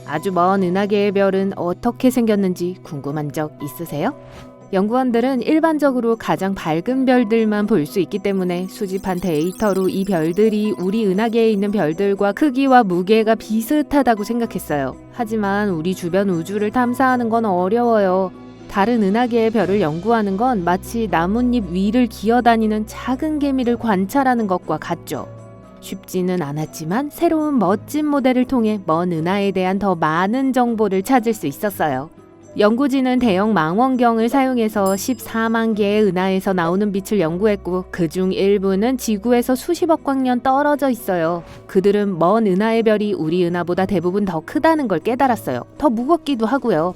아주 먼 은하계의 별은 어떻게 생겼는지 궁금한 적 있으세요? 연구원들은 일반적으로 가장 밝은 별들만 볼 수 있기 때문에 수집한 데이터로 이 별들이 우리 은하계에 있는 별들과 크기와 무게가 비슷하다고 생각했어요. 하지만 우리 주변 우주를 탐사하는 건 어려워요. 다른 은하계의 별을 연구하는 건 마치 나뭇잎 위를 기어다니는 작은 개미를 관찰하는 것과 같죠. 쉽지는 않았지만 새로운 멋진 모델을 통해 먼 은하에 대한 더 많은 정보를 찾을 수 있었어요. 연구진은 대형 망원경을 사용해서 14만 개의 은하에서 나오는 빛을 연구했고 그중 일부는 지구에서 수십억 광년 떨어져 있어요. 그들은 먼 은하의 별이 우리 은하보다 대부분 더 크다는 걸 깨달았어요. 더 무겁기도 하고요.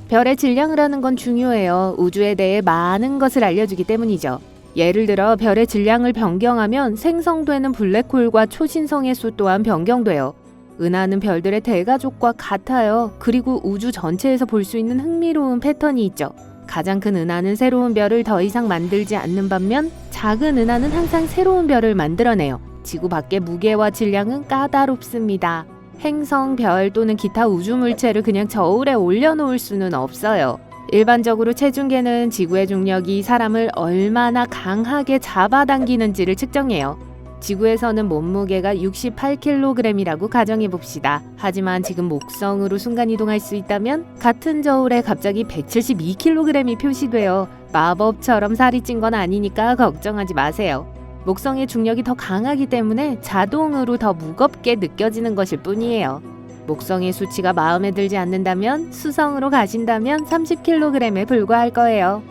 별의 질량을 아는 건 중요해요. 우주에 대해 많은 것을 알려주기 때문이죠. 예를 들어 별의 질량을 변경하면 생성되는 블랙홀과 초신성의 수 또한 변경돼요. 은하는 별들의 대가족과 같아요. 그리고 우주 전체에서 볼 수 있는 흥미로운 패턴이 있죠. 가장 큰 은하는 새로운 별을 더 이상 만들지 않는 반면 작은 은하는 항상 새로운 별을 만들어내요. 지구 밖의 무게와 질량은 까다롭습니다. 행성, 별 또는 기타 우주 물체를 그냥 저울에 올려놓을 수는 없어요. 일반적으로 체중계는 지구의 중력이 사람을 얼마나 강하게 잡아당기는지를 측정해요. 지구에서는 몸무게가 68kg이라고 가정해봅시다. 하지만 지금 목성으로 순간이동할 수 있다면 같은 저울에 갑자기 172kg이 표시돼요. 마법처럼 살이 찐 건 아니니까 걱정하지 마세요. 목성의 중력이 더 강하기 때문에 자동으로 더 무겁게 느껴지는 것일 뿐이에요. 목성의 수치가 마음에 들지 않는다면 수성으로 가신다면 30kg에 불과할 거예요.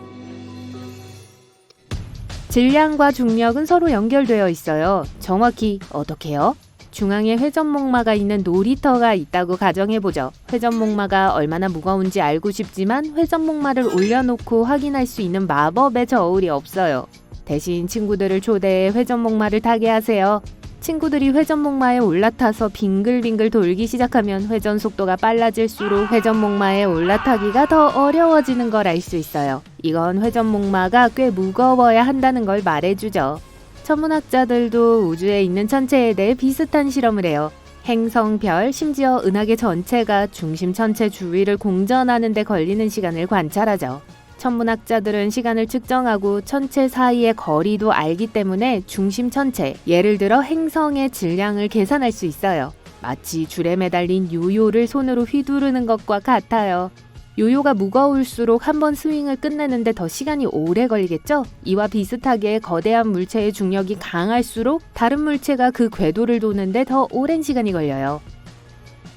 질량과 중력은 서로 연결되어 있어요. 정확히 어떻게요? 중앙에 회전목마가 있는 놀이터가 있다고 가정해보죠. 회전목마가 얼마나 무거운지 알고 싶지만 회전목마를 올려놓고 확인할 수 있는 마법의 저울이 없어요. 대신 친구들을 초대해 회전목마를 타게 하세요. 친구들이 회전목마에 올라타서 빙글빙글 돌기 시작하면 회전 속도가 빨라질수록 회전목마에 올라타기가 더 어려워지는 걸 알 수 있어요. 이건 회전목마가 꽤 무거워야 한다는 걸 말해주죠. 천문학자들도 우주에 있는 천체에 대해 비슷한 실험을 해요. 행성, 별, 심지어 은하계 전체가 중심 천체 주위를 공전하는 데 걸리는 시간을 관찰하죠. 천문학자들은 시간을 측정하고 천체 사이의 거리도 알기 때문에 중심 천체, 예를 들어 행성의 질량을 계산할 수 있어요. 마치 줄에 매달린 요요를 손으로 휘두르는 것과 같아요. 요요가 무거울수록 한 번 스윙을 끝내는데 더 시간이 오래 걸리겠죠? 이와 비슷하게 거대한 물체의 중력이 강할수록 다른 물체가 그 궤도를 도는데 더 오랜 시간이 걸려요.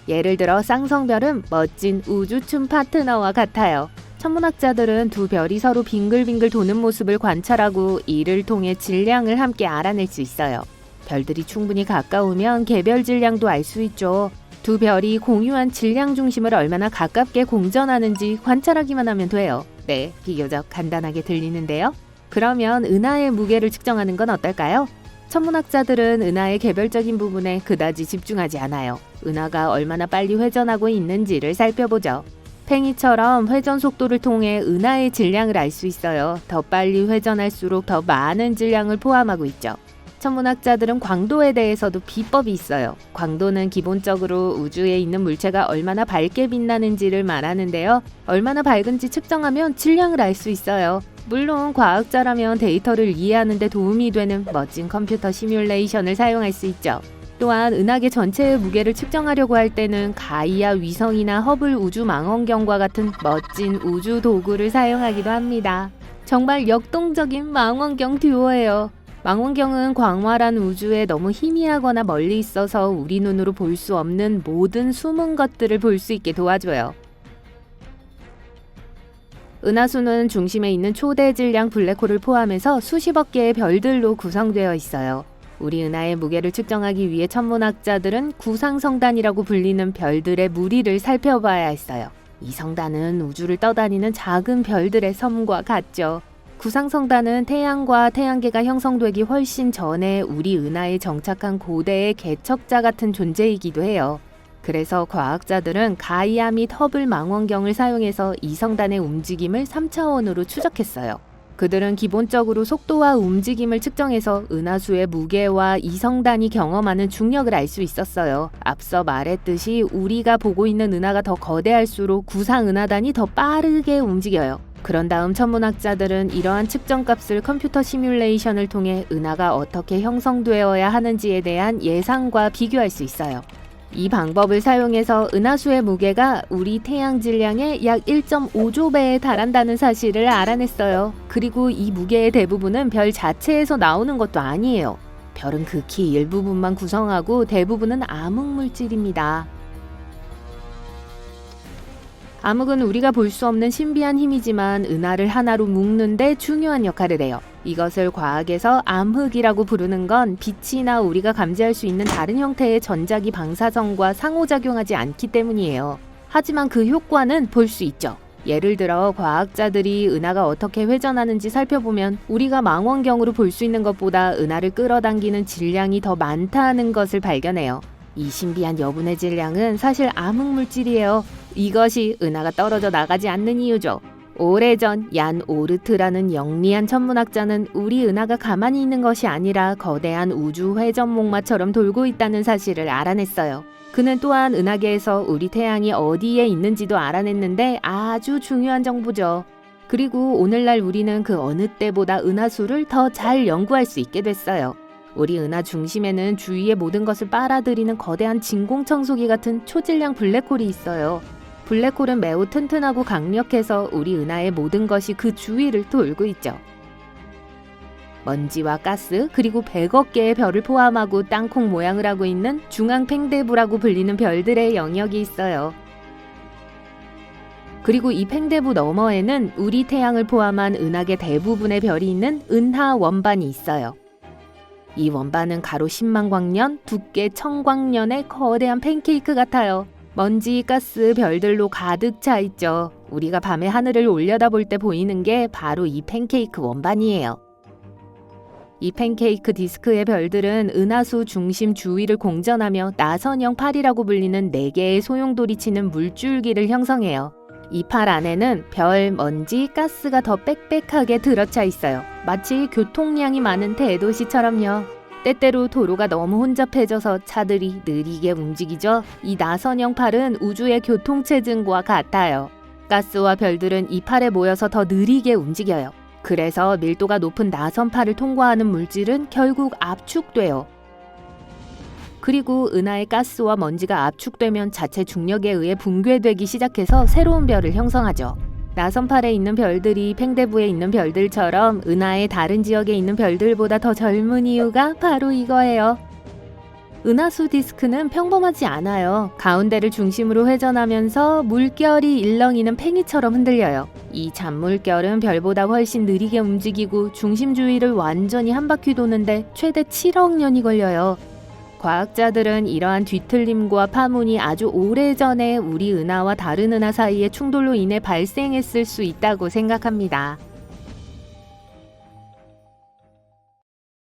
예를 들어 쌍성별은 멋진 우주춤 파트너와 같아요. 천문학자들은 두 별이 서로 빙글빙글 도는 모습을 관찰하고 이를 통해 질량을 함께 알아낼 수 있어요. 별들이 충분히 가까우면 개별 질량도 알 수 있죠. 두 별이 공유한 질량 중심을 얼마나 가깝게 공전하는지 관찰하기만 하면 돼요. 네, 비교적 간단하게 들리는데요. 그러면 은하의 무게를 측정하는 건 어떨까요? 천문학자들은 은하의 개별적인 부분에 그다지 집중하지 않아요. 은하가 얼마나 빨리 회전하고 있는지를 살펴보죠. 팽이처럼 회전 속도를 통해 은하의 질량을 알 수 있어요. 더 빨리 회전할수록 더 많은 질량을 포함하고 있죠. 천문학자들은 광도에 대해서도 비법이 있어요. 광도는 기본적으로 우주에 있는 물체가 얼마나 밝게 빛나는지를 말하는데요. 얼마나 밝은지 측정하면 질량을 알 수 있어요. 물론 과학자라면 데이터를 이해하는 데 도움이 되는 멋진 컴퓨터 시뮬레이션을 사용할 수 있죠. 또한 은하계 전체의 무게를 측정하려고 할 때는 가이아 위성이나 허블 우주 망원경과 같은 멋진 우주 도구를 사용하기도 합니다. 정말 역동적인 망원경 듀오예요. 망원경은 광활한 우주에 너무 희미하거나 멀리 있어서 우리 눈으로 볼 수 없는 모든 숨은 것들을 볼 수 있게 도와줘요. 은하수는 중심에 있는 초대 질량 블랙홀을 포함해서 수십억 개의 별들로 구성되어 있어요. 우리 은하의 무게를 측정하기 위해 천문학자들은 구상성단이라고 불리는 별들의 무리를 살펴봐야 했어요. 이 성단은 우주를 떠다니는 작은 별들의 섬과 같죠. 구상성단은 태양과 태양계가 형성되기 훨씬 전에 우리 은하에 정착한 고대의 개척자 같은 존재이기도 해요. 그래서 과학자들은 가이아 및 허블 망원경을 사용해서 이 성단의 움직임을 3차원으로 추적했어요. 그들은 기본적으로 속도와 움직임을 측정해서 은하수의 무게와 이성단이 경험하는 중력을 알 수 있었어요. 앞서 말했듯이 우리가 보고 있는 은하가 더 거대할수록 구상 은하단이 더 빠르게 움직여요. 그런 다음 천문학자들은 이러한 측정값을 컴퓨터 시뮬레이션을 통해 은하가 어떻게 형성되어야 하는지에 대한 예상과 비교할 수 있어요. 이 방법을 사용해서 은하수의 무게가 우리 태양 질량의 약 1.5조 배에 달한다는 사실을 알아냈어요. 그리고 이 무게의 대부분은 별 자체에서 나오는 것도 아니에요. 별은 극히 일부분만 구성하고 대부분은 암흑물질입니다. 암흑은 우리가 볼 수 없는 신비한 힘이지만 은하를 하나로 묶는 데 중요한 역할을 해요. 이것을 과학에서 암흑이라고 부르는 건 빛이나 우리가 감지할 수 있는 다른 형태의 전자기 방사성과 상호작용하지 않기 때문이에요. 하지만 그 효과는 볼 수 있죠. 예를 들어 과학자들이 은하가 어떻게 회전하는지 살펴보면 우리가 망원경으로 볼 수 있는 것보다 은하를 끌어당기는 질량이 더 많다는 것을 발견해요. 이 신비한 여분의 질량은 사실 암흑물질이에요. 이것이 은하가 떨어져 나가지 않는 이유죠. 오래전 얀 오르트라는 영리한 천문학자는 우리 은하가 가만히 있는 것이 아니라 거대한 우주 회전목마처럼 돌고 있다는 사실을 알아냈어요. 그는 또한 은하계에서 우리 태양이 어디에 있는지도 알아냈는데 아주 중요한 정보죠. 그리고 오늘날 우리는 그 어느 때보다 은하수를 더 잘 연구할 수 있게 됐어요. 우리 은하 중심에는 주위의 모든 것을 빨아들이는 거대한 진공청소기 같은 초질량 블랙홀이 있어요. 블랙홀은 매우 튼튼하고 강력해서 우리 은하의 모든 것이 그 주위를 돌고 있죠. 먼지와 가스 그리고 100억 개의 별을 포함하고 땅콩 모양을 하고 있는 중앙 팽대부라고 불리는 별들의 영역이 있어요. 그리고 이 팽대부 너머에는 우리 태양을 포함한 은하계 대부분의 별이 있는 은하 원반이 있어요. 이 원반은 가로 10만 광년, 두께 1000광년의 거대한 팬케이크 같아요. 먼지, 가스, 별들로 가득 차 있죠. 우리가 밤에 하늘을 올려다볼 때 보이는 게 바로 이 팬케이크 원반이에요. 이 팬케이크 디스크의 별들은 은하수 중심 주위를 공전하며 나선형 팔이라고 불리는 4개의 소용돌이 치는 물줄기를 형성해요. 이 팔 안에는 별, 먼지, 가스가 더 빽빽하게 들어차 있어요. 마치 교통량이 많은 대도시처럼요. 때때로 도로가 너무 혼잡해져서 차들이 느리게 움직이죠. 이 나선형 팔은 우주의 교통체증과 같아요. 가스와 별들은 이 팔에 모여서 더 느리게 움직여요. 그래서 밀도가 높은 나선팔을 통과하는 물질은 결국 압축돼요. 그리고 은하의 가스와 먼지가 압축되면 자체 중력에 의해 붕괴되기 시작해서 새로운 별을 형성하죠. 나선팔에 있는 별들이 팽대부에 있는 별들처럼 은하의 다른 지역에 있는 별들보다 더 젊은 이유가 바로 이거예요. 은하수 디스크는 평범하지 않아요. 가운데를 중심으로 회전하면서 물결이 일렁이는 팽이처럼 흔들려요. 이 잔물결은 별보다 훨씬 느리게 움직이고 중심 주위를 완전히 한 바퀴 도는데 최대 7억 년이 걸려요. 과학자들은 이러한 뒤틀림과 파문이 아주 오래전에 우리 은하와 다른 은하 사이의 충돌로 인해 발생했을 수 있다고 생각합니다.